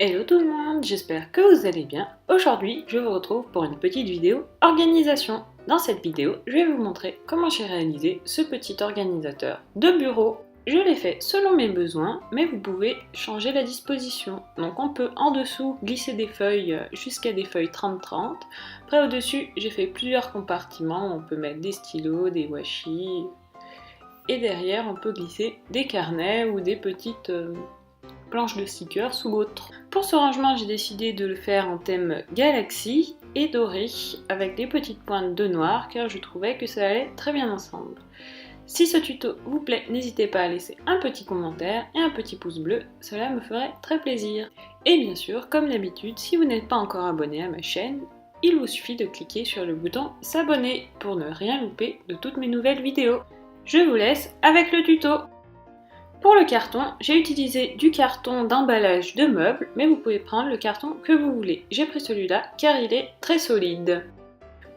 Hello tout le monde, j'espère que vous allez bien. Aujourd'hui, je vous retrouve pour une petite vidéo organisation. Dans cette vidéo, je vais vous montrer comment j'ai réalisé ce petit organisateur de bureau. Je l'ai fait selon mes besoins, mais vous pouvez changer la disposition. Donc on peut en dessous glisser des feuilles jusqu'à des feuilles 30-30. Après au-dessus, j'ai fait plusieurs compartiments, on peut mettre des stylos, des washi. Et derrière, on peut glisser des carnets ou des petites planches de stickers ou autre. Pour ce rangement, j'ai décidé de le faire en thème galaxie et doré avec des petites pointes de noir car je trouvais que ça allait très bien ensemble. Si ce tuto vous plaît, n'hésitez pas à laisser un petit commentaire et un petit pouce bleu, cela me ferait très plaisir. Et bien sûr, comme d'habitude, si vous n'êtes pas encore abonné à ma chaîne, il vous suffit de cliquer sur le bouton s'abonner pour ne rien louper de toutes mes nouvelles vidéos. Je vous laisse avec le tuto. Pour le carton, j'ai utilisé du carton d'emballage de meubles, mais vous pouvez prendre le carton que vous voulez. J'ai pris celui-là car il est très solide.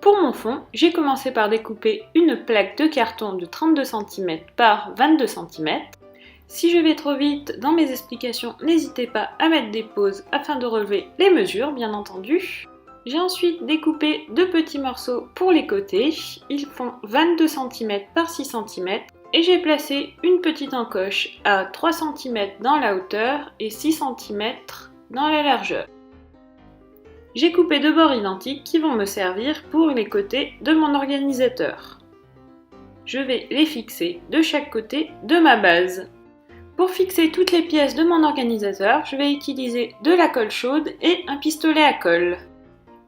Pour mon fond, j'ai commencé par découper une plaque de carton de 32 cm par 22 cm. Si je vais trop vite dans mes explications, n'hésitez pas à mettre des pauses afin de relever les mesures, bien entendu. J'ai ensuite découpé deux petits morceaux pour les côtés. Ils font 22 cm par 6 cm. Et j'ai placé une petite encoche à 3 cm dans la hauteur et 6 cm dans la largeur. J'ai coupé deux bords identiques qui vont me servir pour les côtés de mon organisateur. Je vais les fixer de chaque côté de ma base. Pour fixer toutes les pièces de mon organisateur, je vais utiliser de la colle chaude et un pistolet à colle.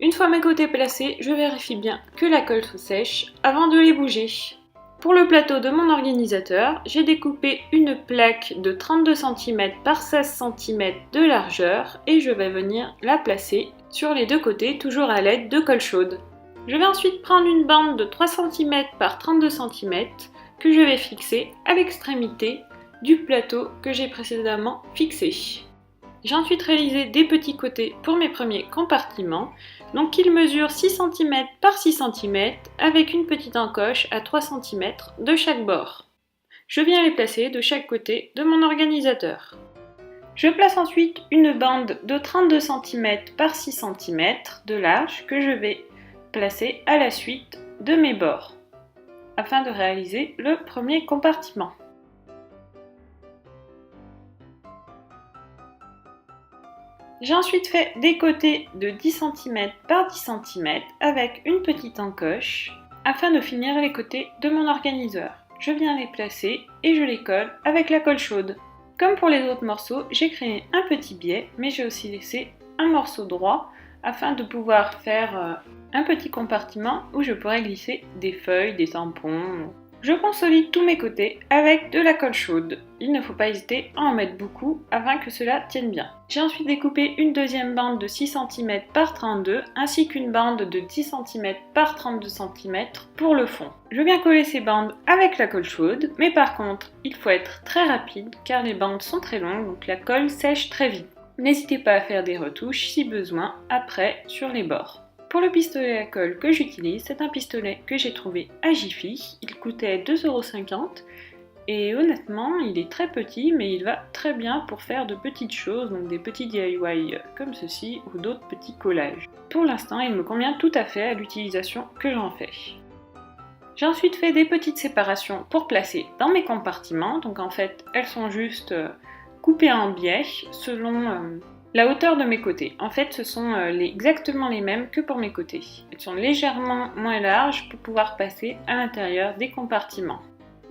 Une fois mes côtés placés, je vérifie bien que la colle soit sèche avant de les bouger. Pour le plateau de mon organisateur, j'ai découpé une plaque de 32 cm par 16 cm de largeur et je vais venir la placer sur les deux côtés, toujours à l'aide de colle chaude. Je vais ensuite prendre une bande de 3 cm par 32 cm que je vais fixer à l'extrémité du plateau que j'ai précédemment fixé. J'ai ensuite réalisé des petits côtés pour mes premiers compartiments. Donc ils mesurent 6 cm par 6 cm avec une petite encoche à 3 cm de chaque bord. Je viens les placer de chaque côté de mon organisateur. Je place ensuite une bande de 32 cm par 6 cm de large que je vais placer à la suite de mes bords afin de réaliser le premier compartiment. J'ai ensuite fait des côtés de 10 cm par 10 cm avec une petite encoche afin de finir les côtés de mon organiseur. Je viens les placer et je les colle avec la colle chaude. Comme pour les autres morceaux, j'ai créé un petit biais, mais j'ai aussi laissé un morceau droit afin de pouvoir faire un petit compartiment où je pourrais glisser des feuilles, des tampons. Je consolide tous mes côtés avec de la colle chaude. Il ne faut pas hésiter à en mettre beaucoup afin que cela tienne bien. J'ai ensuite découpé une deuxième bande de 6 cm par 32 ainsi qu'une bande de 10 cm par 32 cm pour le fond. Je viens coller ces bandes avec la colle chaude, mais par contre, il faut être très rapide car les bandes sont très longues donc la colle sèche très vite. N'hésitez pas à faire des retouches si besoin après sur les bords. Pour le pistolet à colle que j'utilise, c'est un pistolet que j'ai trouvé à Jiffy. Il coûtait 2,50 € et honnêtement, il est très petit mais il va très bien pour faire de petites choses, donc des petits DIY comme ceci ou d'autres petits collages. Pour l'instant, il me convient tout à fait à l'utilisation que j'en fais. J'ai ensuite fait des petites séparations pour placer dans mes compartiments, donc en fait, elles sont juste coupées en biais selon la hauteur de mes côtés. En fait, ce sont exactement les mêmes que pour mes côtés. Elles sont légèrement moins larges pour pouvoir passer à l'intérieur des compartiments.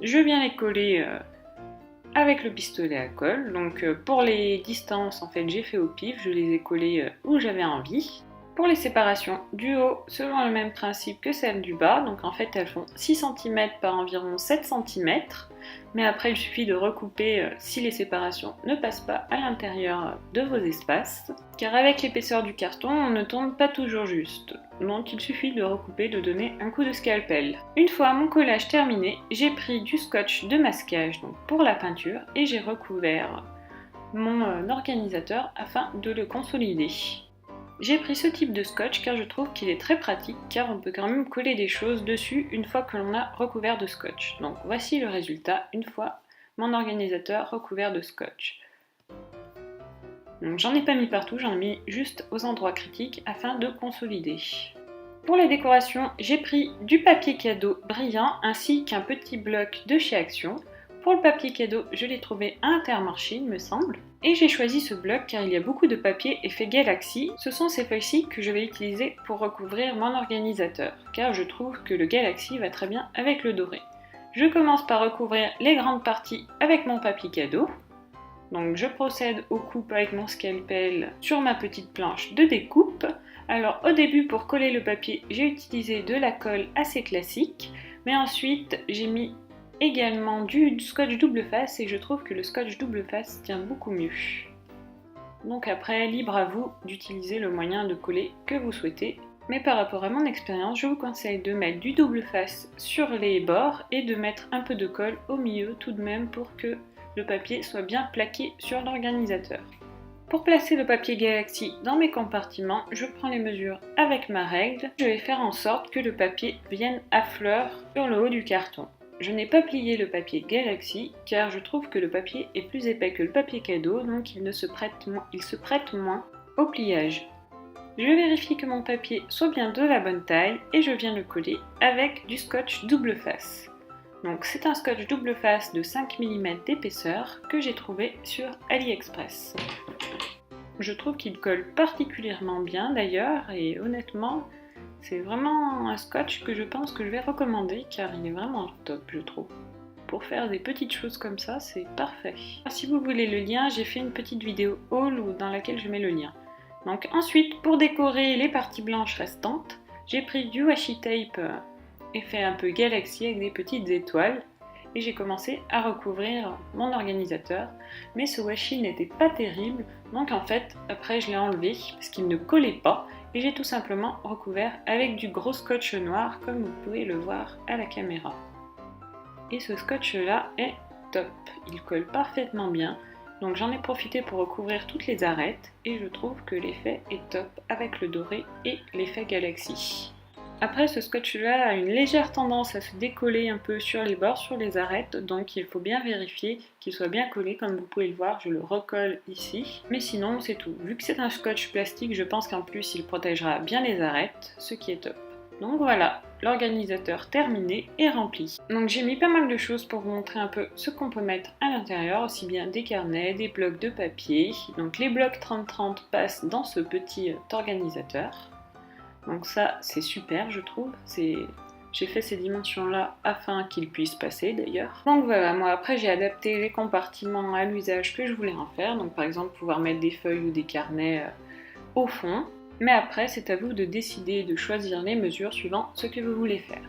Je viens les coller avec le pistolet à colle. Donc pour les distances, en fait, j'ai fait au pif. Je les ai collées où j'avais envie. Pour les séparations du haut, selon le même principe que celles du bas, donc en fait elles font 6 cm par environ 7 cm, mais après il suffit de recouper si les séparations ne passent pas à l'intérieur de vos espaces, car avec l'épaisseur du carton, on ne tourne pas toujours juste, donc il suffit de recouper, de donner un coup de scalpel. Une fois mon collage terminé, j'ai pris du scotch de masquage donc pour la peinture et j'ai recouvert mon organisateur afin de le consolider. J'ai pris ce type de scotch car je trouve qu'il est très pratique car on peut quand même coller des choses dessus une fois que l'on a recouvert de scotch. Donc voici le résultat une fois mon organisateur recouvert de scotch. Donc j'en ai pas mis partout, j'en ai mis juste aux endroits critiques afin de consolider. Pour les décorations, j'ai pris du papier cadeau brillant ainsi qu'un petit bloc de chez Action. Pour le papier cadeau, je l'ai trouvé à Intermarché, il me semble. Et j'ai choisi ce bloc car il y a beaucoup de papier effet Galaxy. Ce sont ces feuilles-ci que je vais utiliser pour recouvrir mon organisateur, car je trouve que le Galaxy va très bien avec le doré. Je commence par recouvrir les grandes parties avec mon papier cadeau. Donc je procède aux coupes avec mon scalpel sur ma petite planche de découpe. Alors au début, pour coller le papier, j'ai utilisé de la colle assez classique, mais ensuite j'ai mis également du scotch double face et je trouve que le scotch double face tient beaucoup mieux. Donc après, libre à vous d'utiliser le moyen de coller que vous souhaitez. Mais par rapport à mon expérience, je vous conseille de mettre du double face sur les bords et de mettre un peu de colle au milieu tout de même pour que le papier soit bien plaqué sur l'organisateur. Pour placer le papier Galaxy dans mes compartiments, je prends les mesures avec ma règle. Je vais faire en sorte que le papier vienne à fleur sur le haut du carton. Je n'ai pas plié le papier Galaxy car je trouve que le papier est plus épais que le papier cadeau, donc il se prête moins au pliage. Je vérifie que mon papier soit bien de la bonne taille et je viens le coller avec du scotch double face. Donc c'est un scotch double face de 5 mm d'épaisseur que j'ai trouvé sur AliExpress. Je trouve qu'il colle particulièrement bien d'ailleurs et honnêtement, c'est vraiment un scotch que je pense que je vais recommander car il est vraiment top, je trouve. Pour faire des petites choses comme ça, c'est parfait. Si vous voulez le lien, j'ai fait une petite vidéo haul dans laquelle je mets le lien. Donc ensuite, pour décorer les parties blanches restantes, j'ai pris du washi tape effet un peu Galaxy avec des petites étoiles et j'ai commencé à recouvrir mon organisateur, mais ce washi n'était pas terrible, donc en fait après je l'ai enlevé parce qu'il ne collait pas et j'ai tout simplement recouvert avec du gros scotch noir comme vous pouvez le voir à la caméra. Et ce scotch là est top, il colle parfaitement bien, donc j'en ai profité pour recouvrir toutes les arêtes et je trouve que l'effet est top avec le doré et l'effet Galaxy. Après, ce scotch-là a une légère tendance à se décoller un peu sur les bords, sur les arêtes, donc il faut bien vérifier qu'il soit bien collé, comme vous pouvez le voir, je le recolle ici. Mais sinon, c'est tout. Vu que c'est un scotch plastique, je pense qu'en plus il protégera bien les arêtes, ce qui est top. Donc voilà, l'organisateur terminé et rempli. Donc j'ai mis pas mal de choses pour vous montrer un peu ce qu'on peut mettre à l'intérieur, aussi bien des carnets, des blocs de papier. Donc les blocs 30-30 passent dans ce petit organisateur. Donc ça, c'est super, je trouve. J'ai fait ces dimensions-là afin qu'ils puissent passer d'ailleurs. Donc voilà, moi après j'ai adapté les compartiments à l'usage que je voulais en faire. Donc par exemple, pouvoir mettre des feuilles ou des carnets au fond. Mais après, c'est à vous de décider, de choisir les mesures suivant ce que vous voulez faire.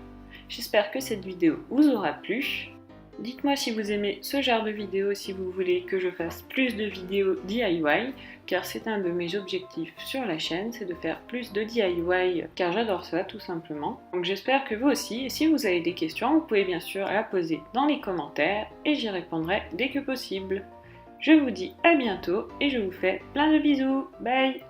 J'espère que cette vidéo vous aura plu. Dites-moi si vous aimez ce genre de vidéo, si vous voulez que je fasse plus de vidéos DIY, car c'est un de mes objectifs sur la chaîne, c'est de faire plus de DIY, car j'adore ça tout simplement. Donc j'espère que vous aussi, et si vous avez des questions, vous pouvez bien sûr la poser dans les commentaires, et j'y répondrai dès que possible. Je vous dis à bientôt, et je vous fais plein de bisous, bye!